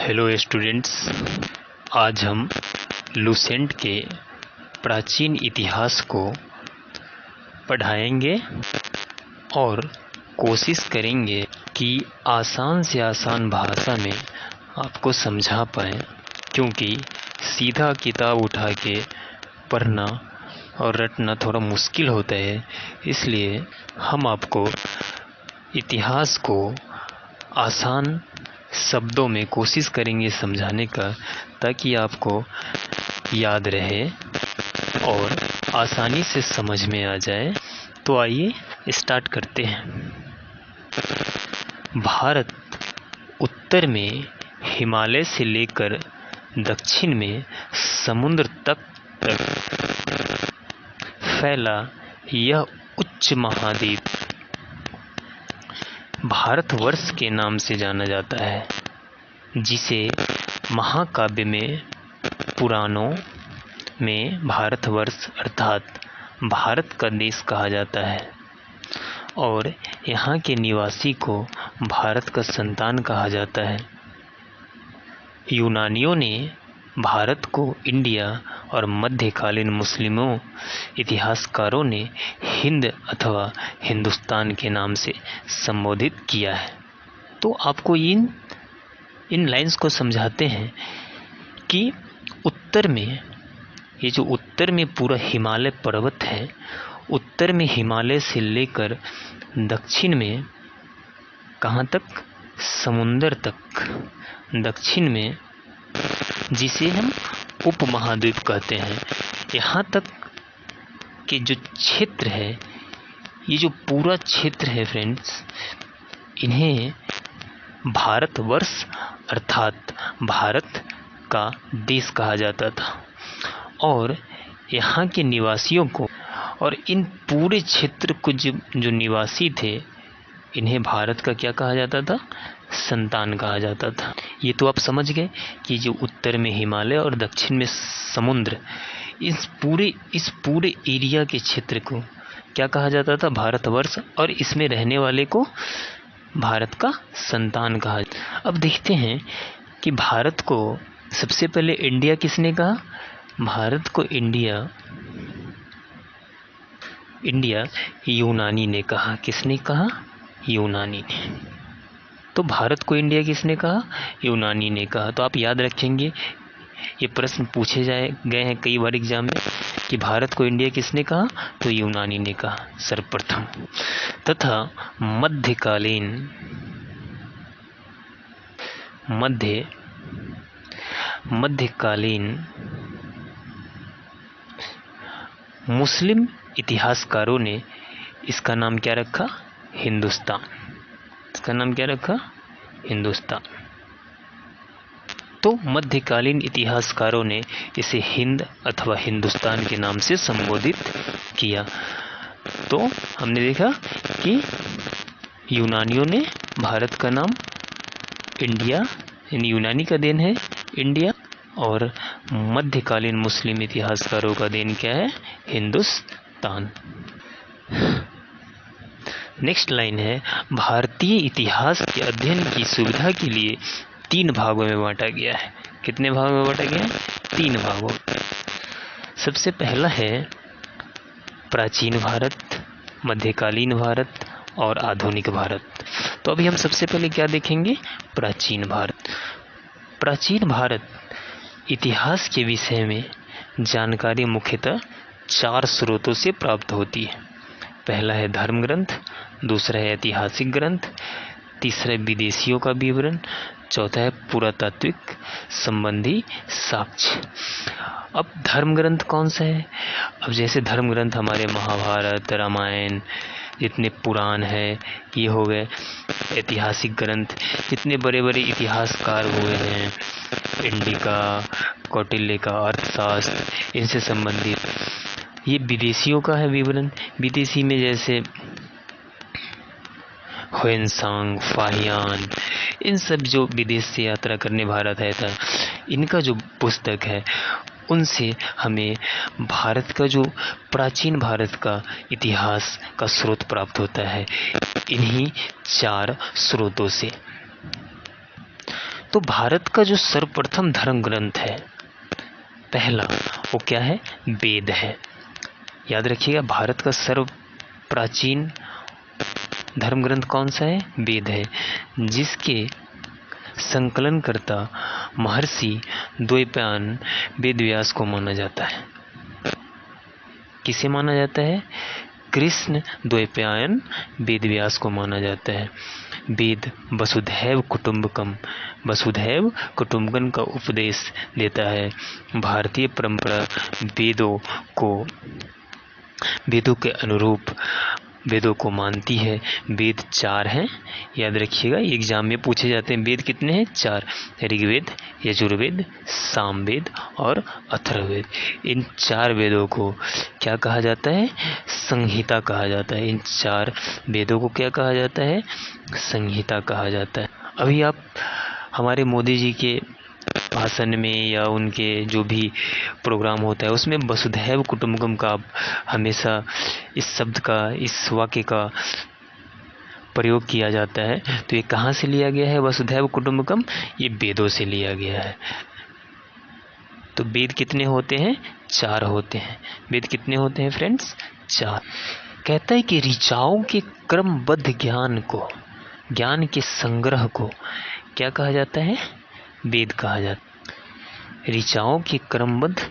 Hello students, आज हम Lucent के प्राचीन इतिहास को पढ़ाएंगे और कोशिश करेंगे कि आसान से आसान भाषा में आपको समझा पाएँ, क्योंकि सीधा किताब उठा के पढ़ना और रटना थोड़ा मुश्किल होता है। इसलिए हम आपको इतिहास को आसान शब्दों में कोशिश करेंगे समझाने का, ताकि आपको याद रहे और आसानी से समझ में आ जाए। तो आइए स्टार्ट करते हैं। भारत उत्तर में हिमालय से लेकर दक्षिण में समुद्र तक फैला यह उच्च महाद्वीप भारतवर्ष के नाम से जाना जाता है, जिसे महाकाव्य में पुराणों में भारतवर्ष अर्थात भारत का देश कहा जाता है और यहाँ के निवासी को भारत का संतान कहा जाता है। यूनानियों ने भारत को इंडिया और मध्यकालीन मुस्लिमों इतिहासकारों ने हिंद अथवा हिंदुस्तान के नाम से संबोधित किया है। तो आपको इन लाइंस को समझाते हैं कि उत्तर में, ये जो उत्तर में पूरा हिमालय पर्वत है, उत्तर में हिमालय से लेकर दक्षिण में कहाँ तक, समुंदर तक, दक्षिण में जिसे हम उपमहाद्वीप कहते हैं, यहाँ तक के जो क्षेत्र है, ये जो पूरा क्षेत्र है फ्रेंड्स, इन्हें भारतवर्ष अर्थात भारत का देश कहा जाता था। और यहाँ के निवासियों को और इन पूरे क्षेत्र को जो निवासी थे, इन्हें भारत का क्या कहा जाता था, संतान कहा जाता था। ये तो आप समझ गए कि जो उत्तर में हिमालय और दक्षिण में समुद्र, इस पूरे एरिया के क्षेत्र को क्या कहा जाता था, भारतवर्ष, और इसमें रहने वाले को भारत का संतान कहा। अब देखते हैं कि भारत को सबसे पहले इंडिया किसने कहा। भारत को इंडिया यूनानी ने कहा। किसने कहा, यूनानी ने। तो भारत को इंडिया किसने कहा, यूनानी ने कहा। तो आप याद रखेंगे, ये प्रश्न पूछे गए हैं कई बार एग्जाम में कि भारत को इंडिया किसने कहा, तो यूनानी ने कहा सर्वप्रथम। तथा मध्यकालीन मुस्लिम इतिहासकारों ने इसका नाम क्या रखा, हिंदुस्तान। इसका नाम क्या रखा, हिंदुस्तान। तो मध्यकालीन इतिहासकारों ने इसे हिंद अथवा हिंदुस्तान के नाम से संबोधित किया। तो हमने देखा कि यूनानियों ने भारत का नाम इंडिया, यूनानी का देन है इंडिया, और मध्यकालीन मुस्लिम इतिहासकारों का देन क्या है, हिंदुस्तान। नेक्स्ट लाइन है, भारतीय इतिहास के अध्ययन की सुविधा के लिए 3 भागों में बांटा गया है। कितने भागों में बांटा गया है, 3 भागों। सबसे पहला है प्राचीन भारत, मध्यकालीन भारत और आधुनिक भारत। तो अभी हम सबसे पहले क्या देखेंगे, प्राचीन भारत। प्राचीन भारत इतिहास के विषय में जानकारी मुख्यतः 4 स्रोतों से प्राप्त होती है। पहला है धर्म ग्रंथ, दूसरा है ऐतिहासिक ग्रंथ, तीसरा है विदेशियों का विवरण, चौथा है पुरातात्विक संबंधी साक्ष्य। अब धर्म ग्रंथ कौन सा है। अब जैसे धर्म ग्रंथ हमारे महाभारत, रामायण, जितने पुराण है ये हो गए। ऐतिहासिक ग्रंथ, जितने बड़े बड़े इतिहासकार हुए हैं, इंडिका, कौटिल्य का अर्थशास्त्र, इनसे संबंधित। ये विदेशियों का है विवरण। विदेशी में जैसे ह्वेनसांग, फाहियान, इन सब जो विदेश से यात्रा करने भारत आया था, इनका जो पुस्तक है, उनसे हमें भारत का जो प्राचीन भारत का इतिहास का स्रोत प्राप्त होता है, इन्हीं 4 स्रोतों से। तो भारत का जो सर्वप्रथम धर्म ग्रंथ है पहला, वो क्या है? वेद है। याद रखिएगा, भारत का सर्व प्राचीन धर्म ग्रंथ कौन सा है? वेद है, जिसके संकलनकर्ता महर्षि द्वैपायन वेदव्यास को माना जाता है। किसे माना जाता है? कृष्ण द्वैपायन वेदव्यास को माना जाता है। वेद वसुधैव कुटुम्बकम का उपदेश देता है। भारतीय परंपरा वेदों के अनुरूप वेदों को मानती है। वेद 4 हैं, याद रखिएगा, एग्जाम में पूछे जाते हैं। वेद कितने हैं? 4। ऋग्वेद, यजुर्वेद, सामवेद और अथर्ववेद। इन 4 वेदों को क्या कहा जाता है? संहिता कहा जाता है। इन 4 वेदों को क्या कहा जाता है? संहिता कहा जाता है। अभी आप हमारे मोदी जी के भाषण में या उनके जो भी प्रोग्राम होता है उसमें वसुधैव कुटुम्बकम का हमेशा इस शब्द का, इस वाक्य का प्रयोग किया जाता है। तो ये कहाँ से लिया गया है? वसुधैव कुटुम्बकम, ये वेदों से लिया गया है। तो वेद कितने होते हैं? 4 होते हैं। वेद कितने होते हैं फ्रेंड्स? 4। कहता है कि ऋचाओं के क्रमबद्ध ज्ञान के संग्रह को क्या कहा जाता है? वेद कहा जाता है। ऋचाओं के क्रमबद्ध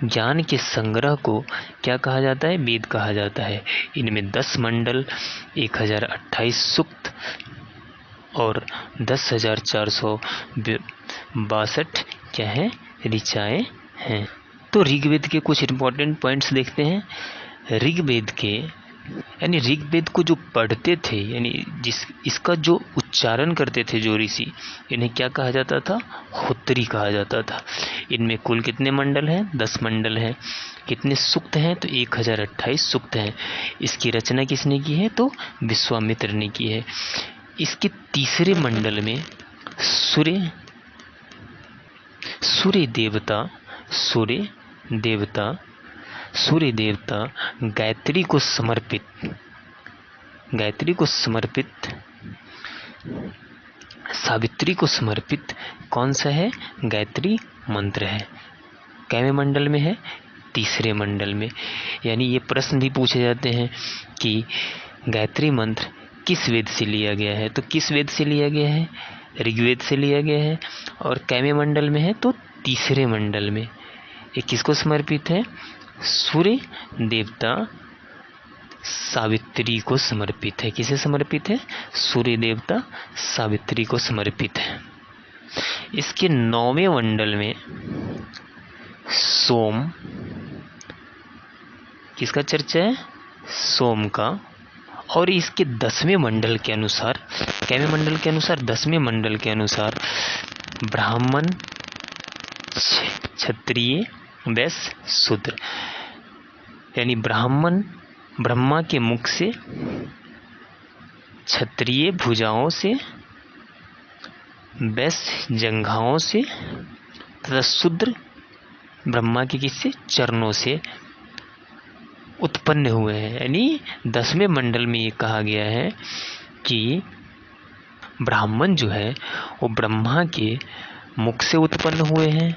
ज्ञान के संग्रह को क्या कहा जाता है? वेद कहा जाता है। इनमें 10 मंडल, 1028 सूक्त और 10,462 क्या है? ऋचाएं हैं। तो ऋग्वेद के कुछ इंपॉर्टेंट पॉइंट्स देखते हैं। ऋग्वेद को जो पढ़ते थे, यानी इसका जो उच्चारण करते थे जो ऋषि, इन्हें क्या कहा जाता था? होत्री कहा जाता था। इनमें कुल कितने मंडल हैं? 10 मंडल हैं। कितने सूक्त हैं? तो 1028 सूक्त हैं। इसकी रचना किसने की है? तो विश्वामित्र ने की है। इसके तीसरे मंडल में सूर्य देवता गायत्री को समर्पित सावित्री को समर्पित कौन सा है? गायत्री मंत्र है। कैवे मंडल में है? तीसरे मंडल में। यानी ये प्रश्न भी पूछे जाते हैं कि गायत्री मंत्र किस वेद से लिया गया है? तो किस वेद से लिया गया है? ऋग्वेद से लिया गया है। और कैवे मंडल में है? तो तीसरे मंडल में। ये किसको समर्पित है? सूर्य देवता सावित्री को समर्पित है। किसे समर्पित है? सूर्य देवता सावित्री को समर्पित है। इसके 9वें मंडल में सोम, किसका चर्चा है? सोम का। और इसके 10वें मंडल के अनुसार, कैवें मंडल के अनुसार? 10वें मंडल के अनुसार ब्राह्मण, क्षत्रिय, वैश्य, शूद्र। यानी ब्रह्मा के मुख से, क्षत्रिय भुजाओं से, वैश्य जंघाओं से तथा शूद्र ब्रह्मा के किससे? चरणों से उत्पन्न हुए हैं। यानी 10वें मंडल में ये कहा गया है कि ब्राह्मण जो है वो ब्रह्मा के मुख से उत्पन्न हुए हैं।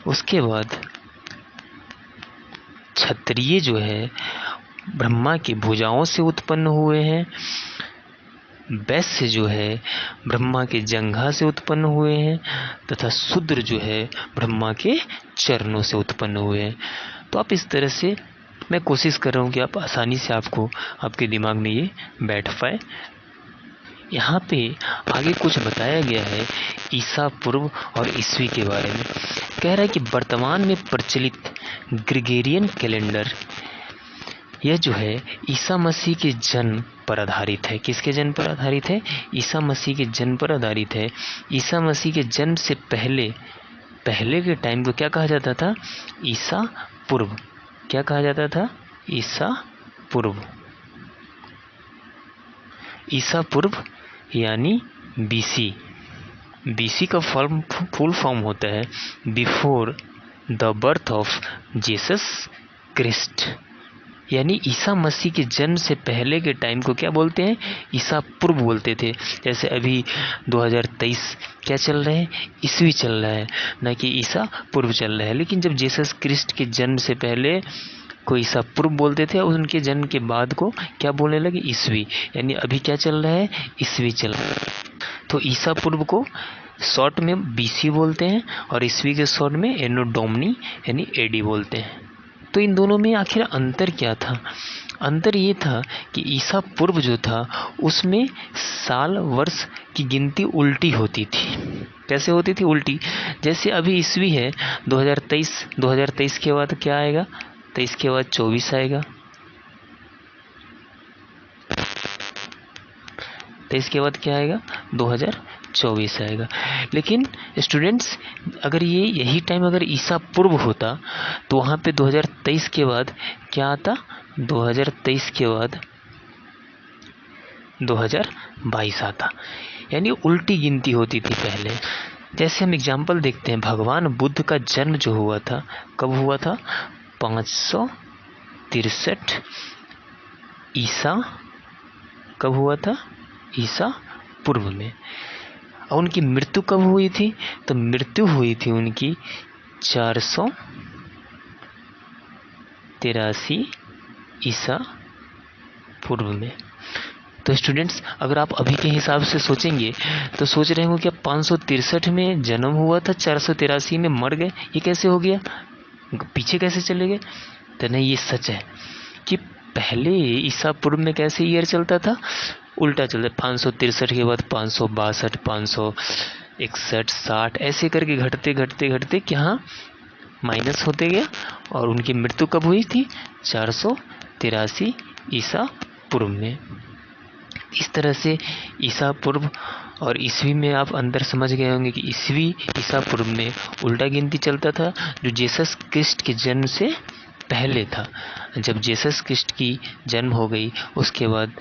उसके बाद क्षत्रिय जो है ब्रह्मा की भुजाओं से उत्पन्न हुए हैं। वैश्य जो है ब्रह्मा के जंघा से उत्पन्न हुए हैं तथा शूद्र जो है ब्रह्मा के चरणों से उत्पन्न हुए हैं। तो आप इस तरह से, मैं कोशिश कर रहा हूँ कि आप आसानी से आपके दिमाग में ये बैठ पाए। यहाँ पे आगे कुछ बताया गया है ईसा पूर्व और ईस्वी के बारे में। कह रहा है कि वर्तमान में प्रचलित ग्रेगोरियन कैलेंडर, यह जो है ईसा मसीह के जन्म पर आधारित है। किसके जन्म पर आधारित है? ईसा मसीह के जन्म पर आधारित है। ईसा मसीह के जन्म से पहले के टाइम को क्या कहा जाता था? ईसा पूर्व। क्या कहा जाता था? ईसा पूर्व। ईसा पूर्व यानी बीसी का फुल फॉर्म होता है before the birth of Jesus Christ. यानी ईसा मसीह के जन्म से पहले के टाइम को क्या बोलते हैं, ईसा पूर्व बोलते थे। जैसे अभी 2023 क्या चल रहे हैं, ईसवी चल रहा है, ना कि ईसा पूर्व चल रहा है। लेकिन जब जीसस क्रिस्ट के जन्म से पहले को ईसा पूर्व बोलते थे और उनके जन्म के बाद को क्या बोलने लगे, ईसवी। यानी अभी क्या चल रहा है, ईसवी चल रहा है। तो ईसा पूर्व को शॉर्ट में BC बोलते हैं और ईसवी के शॉर्ट में एनो डोमिनी यानी AD बोलते हैं। तो इन दोनों में आखिर अंतर क्या था? अंतर ये था कि ईसा पूर्व जो था उसमें साल वर्ष की गिनती उल्टी होती थी। कैसे होती थी, उल्टी। जैसे अभी ईसवी है 2023 के बाद क्या आएगा, 23 के बाद 24 आएगा, 23 के बाद क्या आएगा, 2024 आएगा। लेकिन स्टूडेंट्स, अगर यही टाइम अगर ईसा पूर्व होता तो वहाँ पे 2023 के बाद क्या आता, 2023 के बाद 2022 आता। यानी उल्टी गिनती होती थी पहले। जैसे हम एग्जाम्पल देखते हैं, भगवान बुद्ध का जन्म जो हुआ था कब हुआ था, 563 ईसा कब हुआ था, ईसा पूर्व में। और उनकी मृत्यु कब हुई थी, तो मृत्यु हुई थी उनकी 483 ईसा पूर्व में। तो स्टूडेंट्स, अगर आप अभी के हिसाब से सोचेंगे तो सोच रहे होंगे कि 563 में जन्म हुआ था, 483 में मर गए, ये कैसे हो गया, पीछे कैसे चले गए। तो नहीं, ये सच है कि पहले ईसा पूर्व में कैसे ईयर चलता था, उल्टा चलता। 563 के बाद 562, 561, 60 ऐसे करके घटते घटते घटते क्या माइनस होते गया। और उनकी मृत्यु कब हुई थी, 483 ईसा पूर्व में। इस तरह से ईसा पूर्व और ईसवी में आप अंदर समझ गए होंगे कि ईसवी ईसा पूर्व में उल्टा गिनती चलता था, जो जीसस क्रिस्ट के जन्म से पहले था। जब जीसस क्रिस्ट की जन्म हो गई उसके बाद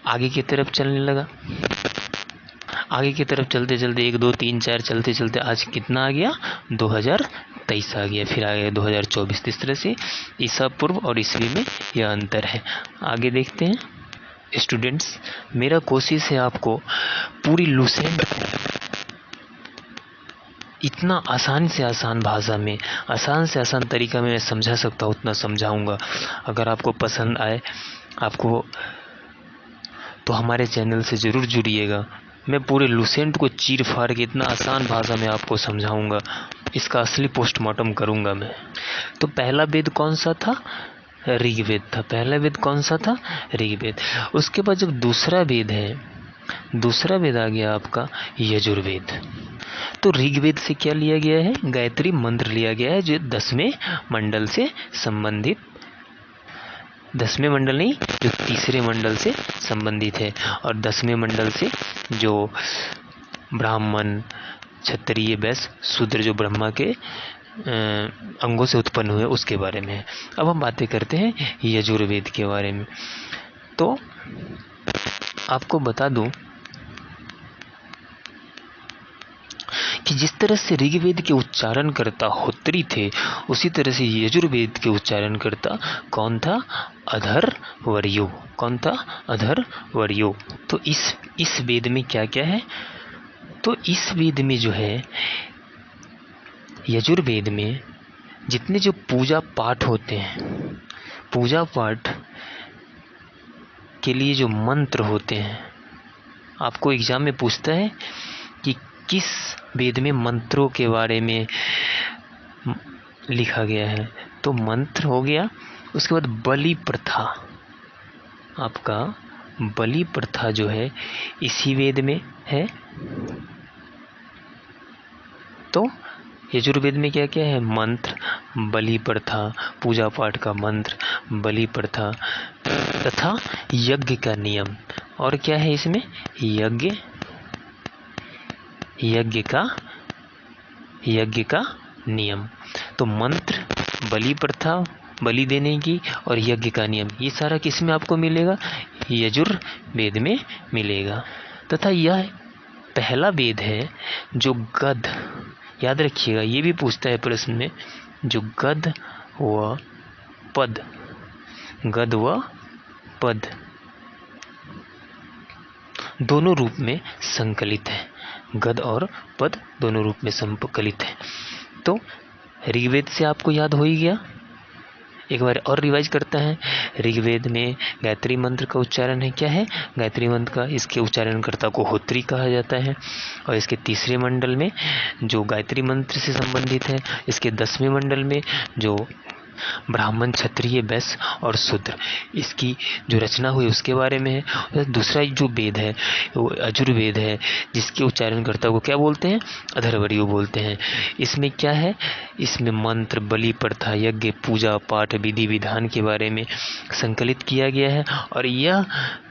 आगे की तरफ चलने लगा। आगे की तरफ चलते चलते 1 2 3 4 चलते चलते आज कितना आ गया, 2023 आ गया, फिर आ गया 2024। इस तरह से ईसा पूर्व और ईसवी में यह अंतर है। आगे देखते हैं स्टूडेंट्स, मेरा कोशिश है आपको पूरी लुसेंट इतना आसान से आसान भाषा में, आसान से आसान तरीका में मैं समझा सकता हूँ उतना समझाऊंगा। अगर आपको पसंद आए आपको तो हमारे चैनल से ज़रूर जुड़िएगा। मैं पूरे लुसेंट को चीर फाड़ के इतना आसान भाषा में आपको समझाऊंगा, इसका असली पोस्टमार्टम करूंगा मैं। तो पहला वेद कौन सा था, ऋग्वेद था। पहला वेद कौन सा था, ऋग्वेद। उसके बाद जब दूसरा वेद है, दूसरा वेद आ गया आपका यजुर्वेद। तो ऋग्वेद से क्या लिया गया है, गायत्री मंत्र लिया गया है, जो 10वें मंडल से संबंधित, 10वें मंडल नहीं, जो तीसरे मंडल से संबंधित है। और 10वें मंडल से जो ब्राह्मण, क्षत्रिय, वैश्य, शूद्र, जो ब्रह्मा के अंगों से उत्पन्न हुए उसके बारे में है। अब हम बातें करते हैं यजुर्वेद के बारे में। तो आपको बता दूं कि जिस तरह से ऋग्वेद के उच्चारणकर्ता होत्री थे, उसी तरह से यजुर्वेद के उच्चारणकर्ता कौन था, अधर्वण्यो। कौन था, अधर्वण्यो। तो इस वेद में क्या क्या है, तो इस वेद में जो है, यजुर्वेद में जितने जो पूजा पाठ होते हैं, पूजा पाठ के लिए जो मंत्र होते हैं, आपको एग्जाम में पूछता है कि किस वेद में मंत्रों के बारे में लिखा गया है, तो मंत्र हो गया। उसके बाद बलि प्रथा, आपका बलि प्रथा जो है इसी वेद में है। तो यजुर्वेद में क्या क्या है, मंत्र, बलि प्रथा, पूजा पाठ का मंत्र, बलि प्रथा तथा यज्ञ का नियम। और क्या है इसमें, यज्ञ का नियम। तो मंत्र, बलि प्रथा, बलि देने की, और यज्ञ का नियम, ये सारा किस में आपको मिलेगा, यजुर्वेद में मिलेगा। तथा यह पहला वेद है जो गद, याद रखिएगा ये भी पूछता है प्रश्न में, जो गद व पद गद व पद दोनों रूप में संकलित है। गद और पद दोनों रूप में संकलित है। तो ऋग्वेद से आपको याद हो ही गया। एक बार और रिवाइज करते हैं। ऋग्वेद में गायत्री मंत्र का उच्चारण है क्या है? गायत्री मंत्र का इसके उच्चारणकर्ता को होत्री कहा जाता है। और इसके तीसरे मंडल में जो गायत्री मंत्र से संबंधित है, इसके 10वें मंडल में जो ब्राह्मण, क्षत्रिय, वैश्य और शूद्र इसकी जो रचना हुई उसके बारे में है। दूसरा जो वेद है वो यजुर्वेद है, जिसके उच्चारणकर्ता को क्या बोलते हैं? अथर्वणीय बोलते हैं। इसमें क्या है? इसमें मंत्र, बलि प्रथा, यज्ञ, पूजा पाठ, विधि विधान के बारे में संकलित किया गया है। और यह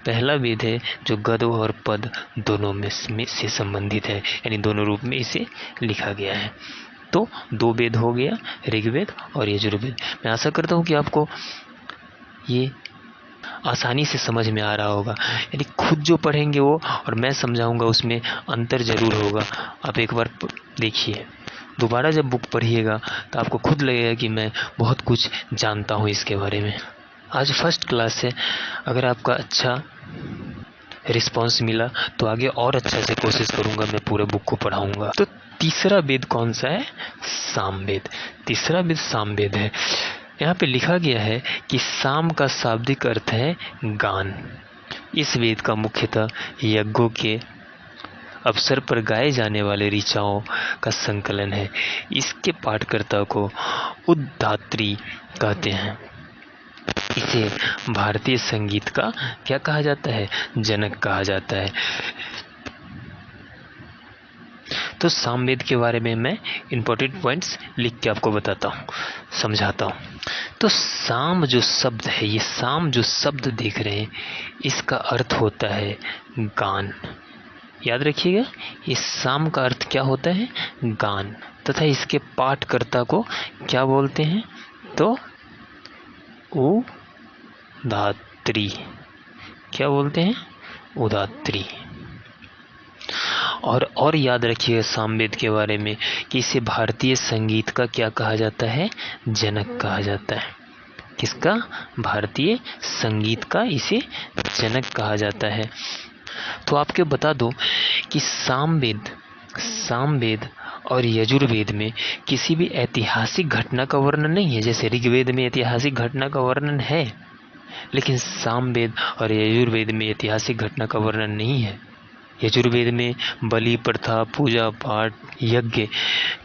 पहला वेद है जो गद और पद दोनों में से संबंधित है, यानी दोनों रूप में इसे लिखा गया है। तो 2 वेद हो गया, ऋग्वेद और यजुर्वेद। मैं आशा करता हूँ कि आपको ये आसानी से समझ में आ रहा होगा। यानी खुद जो पढ़ेंगे वो और मैं समझाऊंगा उसमें अंतर जरूर होगा। आप एक बार देखिए, दोबारा जब बुक पढ़िएगा तो आपको खुद लगेगा कि मैं बहुत कुछ जानता हूँ इसके बारे में। आज फर्स्ट क्लास है, अगर आपका अच्छा रिस्पॉन्स मिला तो आगे और अच्छा से कोशिश करूँगा, मैं पूरे बुक को पढ़ाऊँगा। तो तीसरा वेद कौन सा है? सामवेद। तीसरा वेद सामवेद है। यहाँ पे लिखा गया है कि साम का शाब्दिक अर्थ है गान। इस वेद का मुख्यतः यज्ञों के अवसर पर गाए जाने वाले ऋचाओं का संकलन है। इसके पाठकर्ता को उद्धात्री कहते हैं। इसे भारतीय संगीत का क्या कहा जाता है? जनक कहा जाता है। तो सामवेद के बारे में मैं इंपॉर्टेंट पॉइंट्स लिख के आपको बताता हूँ, समझाता हूँ। तो साम जो शब्द है, ये साम जो शब्द देख रहे हैं, इसका अर्थ होता है गान। याद रखिएगा, इस साम का अर्थ क्या होता है? गान। तथा इसके पाठकर्ता को क्या बोलते हैं? तो उदात्री। क्या बोलते हैं? उदात्री। और याद रखिएगा सामवेद के बारे में कि इसे भारतीय संगीत का क्या कहा जाता है? जनक कहा जाता है। किसका? भारतीय संगीत का इसे जनक कहा जाता है। तो आपको बता दो कि सामवेद और यजुर्वेद में किसी भी ऐतिहासिक घटना का वर्णन नहीं है। जैसे ऋग्वेद में ऐतिहासिक घटना का वर्णन है, लेकिन सामवेद और यजुर्वेद में ऐतिहासिक घटना का वर्णन नहीं है। यजुर्वेद में बलि प्रथा, पूजा पाठ, यज्ञ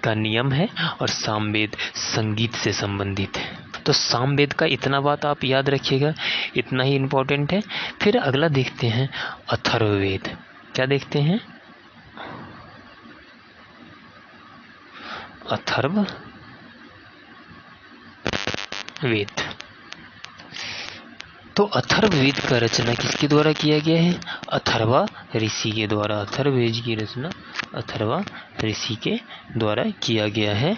का नियम है और सामवेद संगीत से संबंधित है। तो सामवेद का इतना बात आप याद रखिएगा, इतना ही इम्पोर्टेंट है। फिर अगला देखते हैं अथर्ववेद। क्या देखते हैं? अथर्ववेद। तो अथर्ववेद का रचना किसके द्वारा किया गया है? अथर्वा ऋषि के द्वारा। अथर्ववेद की रचना अथर्वा ऋषि के द्वारा किया गया है।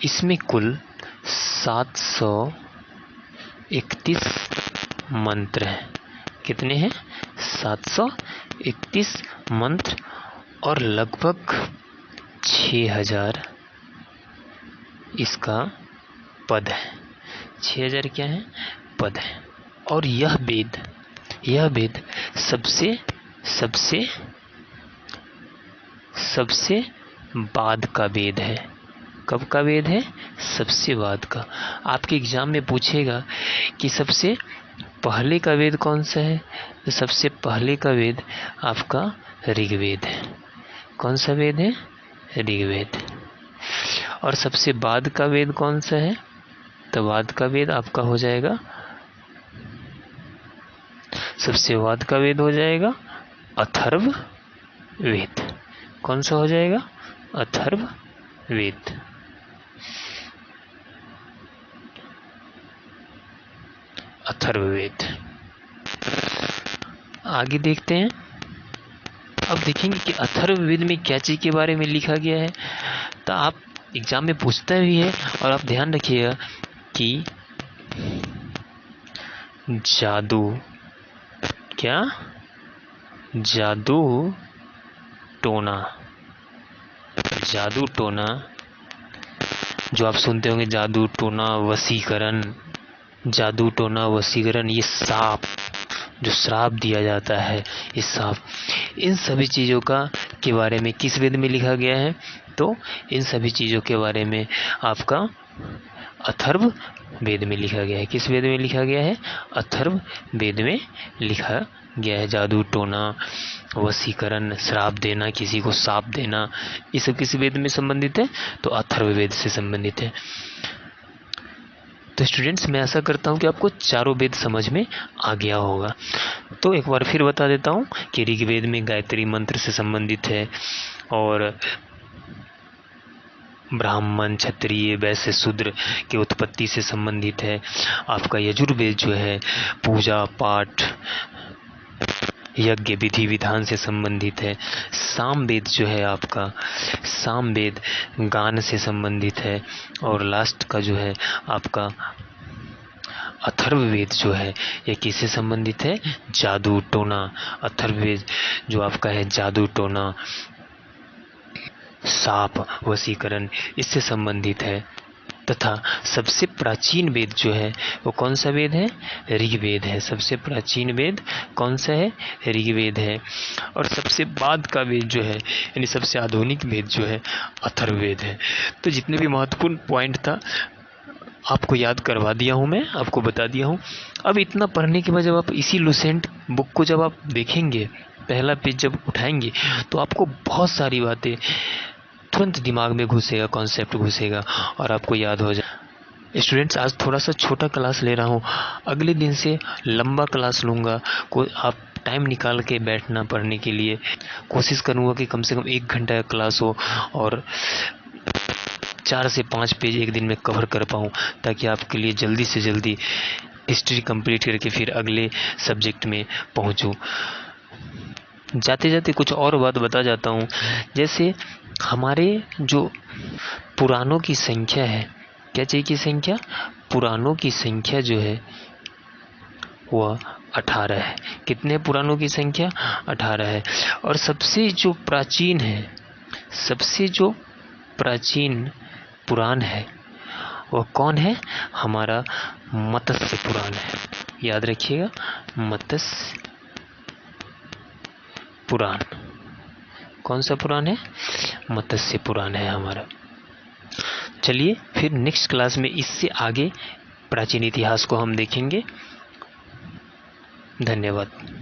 इसमें कुल 731 मंत्र हैं। कितने हैं? 731 मंत्र और लगभग 6000 इसका पद है। 6000 क्या है? पद है। और यह वेद सबसे बाद का वेद है। कब का वेद है? सबसे बाद का। आपके एग्जाम में पूछेगा कि सबसे पहले का वेद कौन सा है? तो सबसे पहले का वेद आपका ऋग्वेद है। कौन सा वेद है? ऋग्वेद। और सबसे बाद का वेद कौन सा है? तो बाद का वेद आपका हो जाएगा, सबसे बाद का वेद हो जाएगा अथर्ववेद। कौन सा हो जाएगा? अथर्ववेद। अथर्ववेद। आगे देखते हैं। अब देखेंगे कि अथर्ववेद में क्या चीज के बारे में लिखा गया है। तो आप एग्जाम में पूछता भी है, और आप ध्यान रखिएगा कि जादू, क्या? जादू टोना जो आप सुनते होंगे जादू टोना वशीकरण, ये सांप जो श्राप दिया जाता है, ये सांप, इन सभी चीज़ों के बारे में किस वेद में लिखा गया है? तो इन सभी चीज़ों के बारे में आपका अथर्व वेद में लिखा गया है। किस वेद में लिखा गया है? अथर्व वेद में लिखा गया है। जादू टोना वशीकरण, श्राप देना, किसी को शाप देना, ये सब किस वेद में संबंधित है? तो अथर्व वेद से संबंधित है। तो स्टूडेंट्स, मैं आशा करता हूँ कि आपको चारों वेद समझ में आ गया होगा। तो एक बार फिर बता देता हूँ कि ऋग्वेद में गायत्री मंत्र से संबंधित है, और ब्राह्मण, क्षत्रिय, वैश्य, शूद्र की उत्पत्ति से संबंधित है। आपका यजुर्वेद जो है पूजा पाठ, यज्ञ, विधि विधान से संबंधित है। सामवेद जो है आपका, सामवेद गान से संबंधित है। और लास्ट का जो है आपका अथर्ववेद जो है, ये किससे संबंधित है? जादू टोना। अथर्ववेद जो आपका है जादू टोना, साप, वशीकरण, इससे संबंधित है। तथा सबसे प्राचीन वेद जो है वो कौन सा वेद है? ऋग्वेद है। सबसे प्राचीन वेद कौन सा है? ऋग्वेद है। और सबसे बाद का वेद जो है, यानी सबसे आधुनिक वेद जो है, अथर्ववेद है। तो जितने भी महत्वपूर्ण पॉइंट था आपको याद करवा दिया हूँ, मैं आपको बता दिया हूँ। अब इतना पढ़ने के बाद जब आप इसी लुसेंट बुक को जब आप देखेंगे, पहला पेज जब उठाएंगे, तो आपको बहुत सारी बातें तुरंत दिमाग में घुसेगा, कॉन्सेप्ट घुसेगा और आपको याद हो जाए। स्टूडेंट्स, आज थोड़ा सा छोटा क्लास ले रहा हूँ, अगले दिन से लंबा क्लास लूँगा। आप टाइम निकाल के बैठना पढ़ने के लिए, कोशिश करूँगा कि कम से कम 1 घंटा का क्लास हो और 4 से 5 पेज एक दिन में कवर कर पाऊँ, ताकि आपके लिए जल्दी से जल्दी हिस्ट्री कंप्लीट करके फिर अगले सब्जेक्ट में पहुँचूँ। जाते जाते कुछ और बात बता जाता हूँ। जैसे हमारे जो पुराणों की संख्या है, क्या चाहिए की संख्या? पुराणों की संख्या जो है वह 18 है। कितने पुराणों की संख्या? 18 है। और सबसे जो प्राचीन है, सबसे जो प्राचीन पुराण है वह कौन है? हमारा मत्स्य पुराण है। याद रखिएगा, मत्स्य पुराण। कौन सा पुराण है? मत्स्य पुराण है हमारा। चलिए फिर नेक्स्ट क्लास में इससे आगे प्राचीन इतिहास को हम देखेंगे। धन्यवाद।